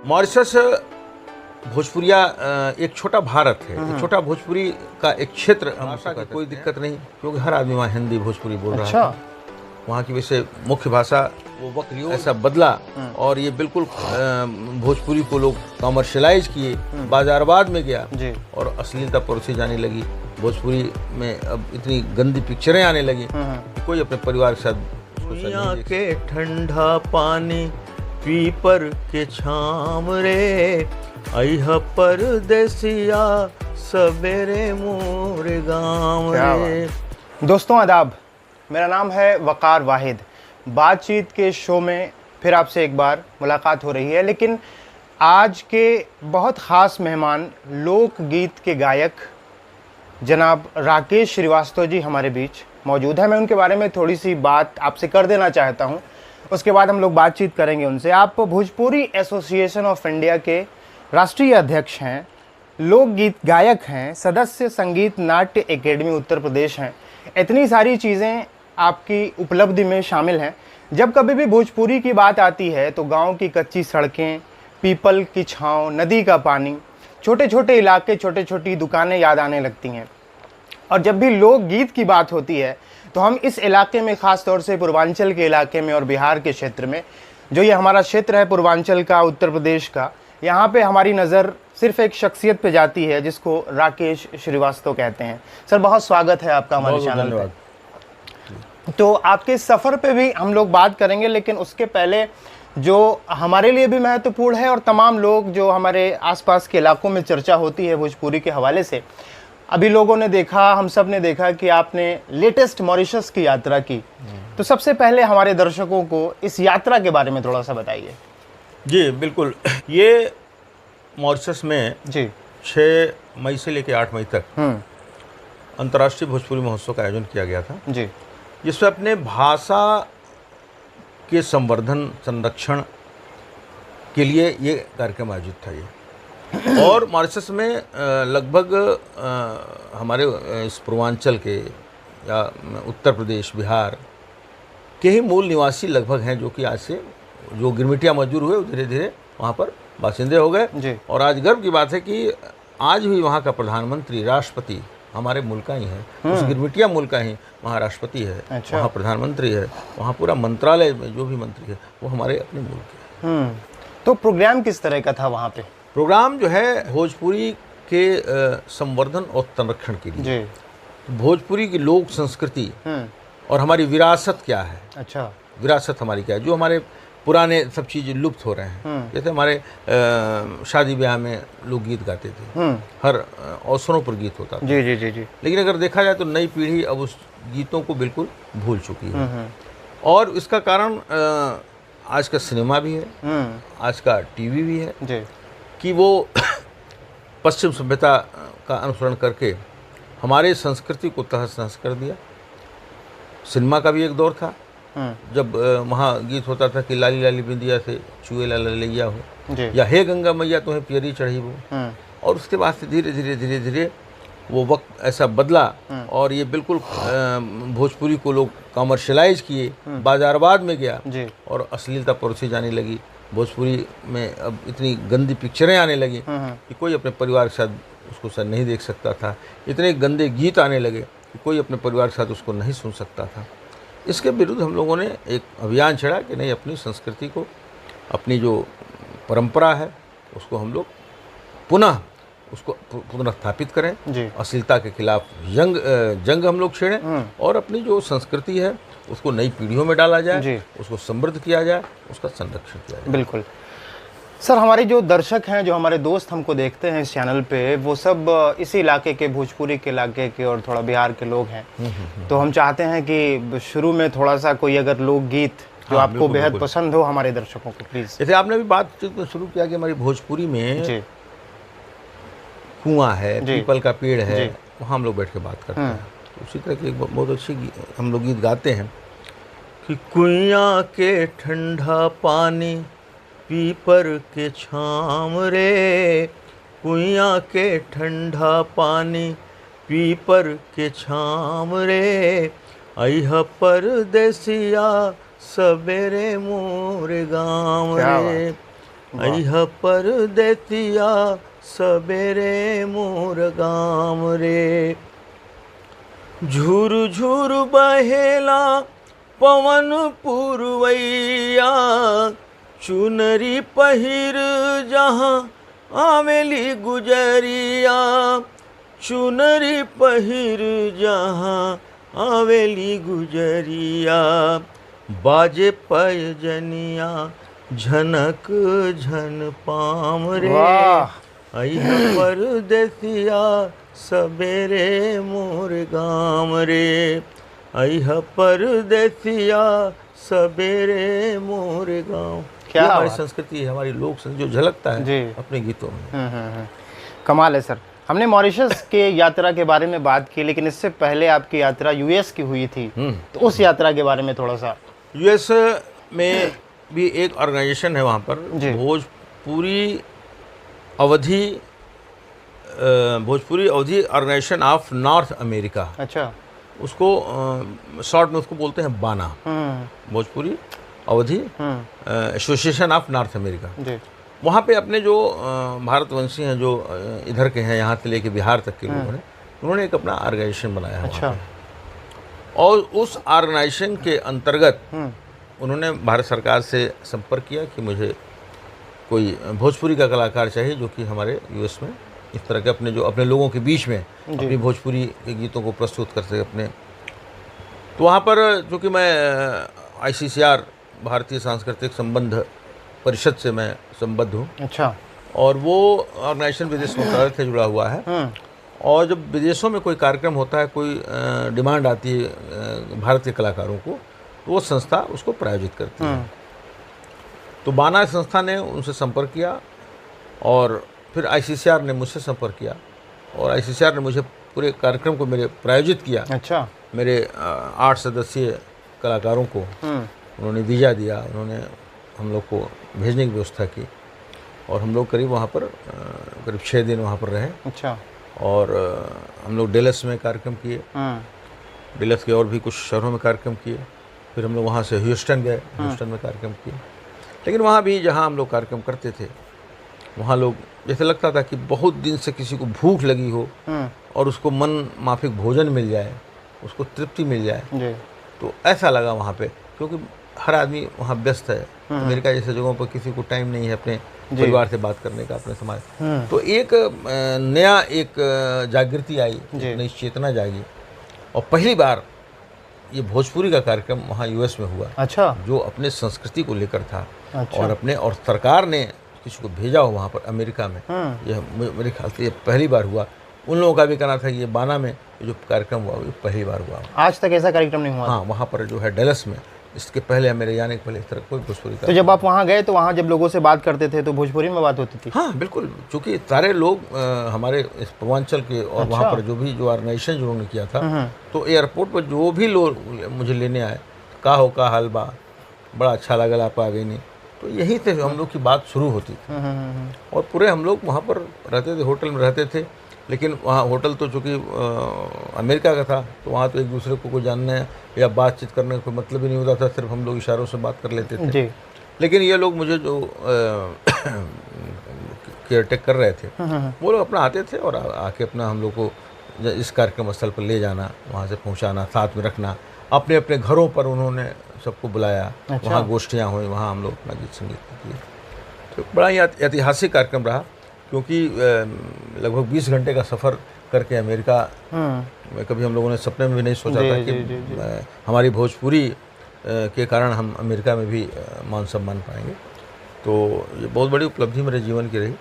Mauritius भोजपुरिया एक छोटा भारत है। एक छोटा भोजपुरी का एक क्षेत्र। भाषा की कोई दिक्कत नहीं, क्योंकि हर आदमी वहाँ हिंदी भोजपुरी बोल रहा है। वहाँ की वैसे मुख्य भाषा वो वक्रियों ऐसा बदला और ये बिल्कुल भोजपुरी को लोग कमर्शलाइज किए, बाजारवाद में गया और अश्लीलता परोसी जाने लगी। भोजपुरी में अब इतनी गंदी पिक्चरें आने लगी कि कोई अपने परिवार के साथ दुनिया के ठंडा पानी पीपर के छाम रे, अइह परदेसिया सवेरे मोर गाँव रे। दोस्तों आदाब, मेरा नाम है वकार वाहिद। बातचीत के शो में फिर आपसे एक बार मुलाकात हो रही है, लेकिन आज के बहुत ख़ास मेहमान लोकगीत के गायक जनाब राकेश श्रीवास्तव जी हमारे बीच मौजूद है। मैं उनके बारे में थोड़ी सी बात आपसे कर देना चाहता हूं, उसके बाद हम लोग बातचीत करेंगे उनसे। आप भोजपुरी एसोसिएशन ऑफ इंडिया के राष्ट्रीय अध्यक्ष हैं, लोकगीत गायक हैं, सदस्य संगीत नाट्य एकेडमी उत्तर प्रदेश हैं। इतनी सारी चीज़ें आपकी उपलब्धि में शामिल हैं। जब कभी भी भोजपुरी की बात आती है तो गांव की कच्ची सड़कें, पीपल की छांव, नदी का पानी, छोटे छोटे इलाके, छोटे छोटी दुकानें याद आने लगती हैं। और जब भी लोकगीत की बात होती है तो हम इस इलाके में, ख़ास तौर से पूर्वांचल के इलाके में और बिहार के क्षेत्र में, जो ये हमारा क्षेत्र है पूर्वांचल का, उत्तर प्रदेश का, यहाँ पे हमारी नज़र सिर्फ एक शख्सियत पे जाती है जिसको राकेश श्रीवास्तव कहते हैं। सर, बहुत स्वागत है आपका हमारे चैनल पे। तो आपके सफ़र पे भी हम लोग बात करेंगे, लेकिन उसके पहले जो हमारे लिए भी महत्वपूर्ण है और तमाम लोग जो हमारे आसपास के इलाकों में चर्चा होती है भोजपुरी के हवाले से, अभी लोगों ने देखा, हम सब ने देखा कि आपने लेटेस्ट मॉरिशस की यात्रा की। तो सबसे पहले हमारे दर्शकों को इस यात्रा के बारे में थोड़ा सा बताइए। जी बिल्कुल, ये मॉरिशस में जी 6 मई से लेकर 8 मई तक अंतर्राष्ट्रीय भोजपुरी महोत्सव का आयोजन किया गया था, जी, जिसमें अपने भाषा के संवर्धन संरक्षण के लिए ये कार्यक्रम आयोजित था ये। और मॉरिशस में लगभग हमारे इस पूर्वांचल के या उत्तर प्रदेश, बिहार के ही मूल निवासी लगभग हैं, जो कि आज से जो गिरमिटिया मजदूर हुए धीरे धीरे वहाँ पर बासिंदे हो गए। और आज गर्व की बात है कि आज भी वहाँ का प्रधानमंत्री, राष्ट्रपति हमारे मुल्क का ही है, उस गिरमिटिया मुल्क का ही वहाँ राष्ट्रपति है। अच्छा। वहाँ प्रधानमंत्री है, वहाँ पूरा मंत्रालय में जो भी मंत्री है वो हमारे अपने मुल्क के। तो प्रोग्राम किस तरह का था वहाँ पे? प्रोग्राम जो है भोजपुरी के संवर्धन और संरक्षण के लिए, भोजपुरी की लोक संस्कृति और हमारी विरासत क्या है। अच्छा, विरासत हमारी क्या है, जो हमारे पुराने सब चीज़ें लुप्त हो रहे हैं। जैसे हमारे शादी ब्याह में लोग गीत गाते थे, हर अवसरों पर गीत होता था। जी जी जी जी। लेकिन अगर देखा जाए तो नई पीढ़ी अब उस गीतों को बिल्कुल भूल चुकी है। और इसका कारण आज का सिनेमा भी है, आज का टीवी भी है जी, कि वो पश्चिम सभ्यता का अनुसरण करके हमारे संस्कृति को तहस नहस कर दिया। सिनेमा का भी एक दौर था जब वहाँ गीत होता था कि लाली लाली बिंदिया से चुए लाला लैया हो, या हे गंगा मैया तुम्हें पियरी चढ़ी वो। और उसके बाद से धीरे धीरे धीरे धीरे वो वक्त ऐसा बदला और ये बिल्कुल भोजपुरी को लोग कमर्शलाइज किए, बाजारवाद में गया और अश्लीलता परोसी जाने लगी। भोजपुरी में अब इतनी गंदी पिक्चरें आने लगी कि कोई अपने परिवार के साथ उसको शायद नहीं देख सकता था। इतने गंदे गीत आने लगे कि कोई अपने परिवार के साथ उसको नहीं सुन सकता था। इसके विरुद्ध हम लोगों ने एक अभियान छेड़ा कि नहीं, अपनी संस्कृति को, अपनी जो परंपरा है उसको हम लोग पुनः उसको पुनर्स्थापित करें, अश्लीलता के खिलाफ जंग हम लोग छेड़ें और अपनी जो संस्कृति है उसको नई पीढ़ियों में डाला जाए, उसको समृद्ध किया जाए, उसका संरक्षण किया जाए। बिल्कुल सर, हमारे जो दर्शक हैं, जो हमारे दोस्त हमको देखते हैं इस चैनल पे, वो सब इसी इलाके के, भोजपुरी के इलाके के और थोड़ा बिहार के लोग हैं। तो हम चाहते हैं कि शुरू में थोड़ा सा कोई अगर लोकगीत जो आपको बेहद पसंद हो हमारे दर्शकों को प्लीज़। जैसे आपने भी बात शुरू किया कि हमारी भोजपुरी में कुआं है, पीपल का पेड़ है, वहाँ हम लोग बैठ के बात करते हैं। उसी तरह की एक बहुत अच्छी हम लोग गीत गाते हैं कि कुइयाँ के ठंडा पानी पीपर के छाम रे, कुइयाँ के ठंडा पानी पीपर के छाम रे, अइह परदेसिया सवेरे मोर गाँव रे। अइह परदेसिया सबेरे मोर गाम रे। झुर झुर बहेला पवन पुरवैया, चुनरी पहिर जहाँ आवेली गुजरिया, चुनरी पहिर जहाँ आवेली गुजरिया, बाजे पैजनिया झनक झन पाम रे। अइह परदेसिया सबेरे मोर गाम रे। अइह परदेसिया सबेरे मोर गाँव। क्या हमारी बात। संस्कृति है, हमारी लोक संस्कृति जो झलकता है जी। अपने गीतों में। कमाल है सर। हमने मॉरिशस के यात्रा के बारे में बात की, लेकिन इससे पहले आपकी यात्रा यूएस की हुई थी, तो उस यात्रा के बारे में थोड़ा सा। यूएस में भी एक ऑर्गेनाइजेशन है वहाँ पर, जी। भोजपुरी अवधि ऑर्गेनाइजेशन ऑफ नॉर्थ अमेरिका। अच्छा। उसको शॉर्ट में उसको बोलते हैं बाना, भोजपुरी अवधि एसोसिएशन ऑफ नॉर्थ अमेरिका। जी। वहाँ पे अपने जो भारतवंशी हैं, जो इधर के हैं, यहाँ से लेके बिहार तक के लोगों ने, उन्होंने एक अपना ऑर्गेनाइजेशन बनाया है। अच्छा। और उस ऑर्गेनाइजेशन के अंतर्गत उन्होंने भारत सरकार से संपर्क किया कि मुझे कोई भोजपुरी का कलाकार चाहिए जो कि हमारे यूएस में इस तरह के अपने लोगों के बीच में अपनी भोजपुरी के गीतों को प्रस्तुत कर सके अपने। तो वहाँ पर चूँकि मैं ICCR भारतीय सांस्कृतिक संबंध परिषद से मैं संबद्ध हूँ। अच्छा। और वो ऑर्गेनाइजेशन विदेश मंत्रालय से जुड़ा हुआ है। और जब विदेशों में कोई कार्यक्रम होता है, कोई डिमांड आती है भारत के कलाकारों को, तो वो संस्था उसको प्रायोजित करती है। तो बाना संस्था ने उनसे संपर्क किया और फिर ICCR ने मुझसे संपर्क किया और ICCR ने मुझे पूरे कार्यक्रम को मेरे प्रायोजित किया। अच्छा। मेरे 8 सदस्यीय कलाकारों को उन्होंने वीज़ा दिया, उन्होंने हम लोग को भेजने की व्यवस्था की और हम लोग करीब वहाँ पर करीब 6 दिन वहाँ पर रहे। अच्छा। और हम लोग डेलस में कार्यक्रम किए, डेलस के और भी कुछ शहरों में कार्यक्रम किए। फिर हम लोग वहाँ से ह्यूस्टन गए, ह्यूस्टन में कार्यक्रम किए। लेकिन वहाँ भी जहाँ हम लोग कार्यक्रम करते थे, वहाँ लोग जैसे लगता था कि बहुत दिन से किसी को भूख लगी हो और उसको मन माफिक भोजन मिल जाए, उसको तृप्ति मिल जाए। तो ऐसा लगा वहाँ पे, क्योंकि हर आदमी वहाँ व्यस्त है। अमेरिका जैसे जगहों पर किसी को टाइम नहीं है अपने परिवार से बात करने का, अपने समाज। तो एक नया एक जागृति आई, नई चेतना जागी और पहली बार ये भोजपुरी का कार्यक्रम वहाँ यूएस में हुआ। अच्छा। जो अपने संस्कृति को लेकर था। अच्छा। और सरकार ने किसी को भेजा हो वहाँ पर अमेरिका में, यह मेरे ख्याल से ये पहली बार हुआ। उन लोगों का भी कहना था कि ये बाना में जो कार्यक्रम हुआ वो पहली बार हुआ। आज तक ऐसा कार्यक्रम नहीं हुआ। हाँ, वहाँ पर जो है डेलस में, इसके पहले मेरे जाने के पहले इस तरह कोई भोजपुरी तो जब आप वहाँ गए तो वहाँ जब लोगों से बात करते थे तो भोजपुरी में बात होती थी? हाँ बिल्कुल, चूँकि सारे लोग हमारे इस पूर्वांचल के और अच्छा। वहाँ पर जो ऑर्गेनाइजेशन जो उन्होंने किया था, तो एयरपोर्ट पर जो भी लोग मुझे लेने आए, का हाल बा, बड़ा अच्छा लगल आप आ गई नहीं, तो यहीं से हम लोग की बात शुरू होती थी। और पूरे हम लोग वहाँ पर रहते थे, होटल में रहते थे। लेकिन वहाँ होटल तो चूँकि अमेरिका का था, तो वहाँ तो एक दूसरे को कोई जानने या बातचीत करने का कोई मतलब ही नहीं होता था, सिर्फ हम लोग इशारों से बात कर लेते थे। जी। लेकिन ये लोग मुझे जो केयरटेक कर रहे थे, वो लोग अपना आते थे और आके अपना हम लोग को इस कार्यक्रम स्थल पर ले जाना, वहाँ से पहुँचाना, साथ में रखना। अपने अपने घरों पर उन्होंने सबको बुलाया। अच्छा। वहाँ गोष्ठियाँ हुई, वहाँ हम लोग अपना गीत संगीत किए। तो बड़ा ही ऐतिहासिक कार्यक्रम रहा, क्योंकि लगभग 20 घंटे का सफ़र करके अमेरिका कभी हम लोगों ने सपने में भी नहीं सोचा था कि हमारी भोजपुरी के कारण हम अमेरिका में भी मान सम्मान पाएंगे। तो ये बहुत बड़ी उपलब्धि मेरे जीवन की रही।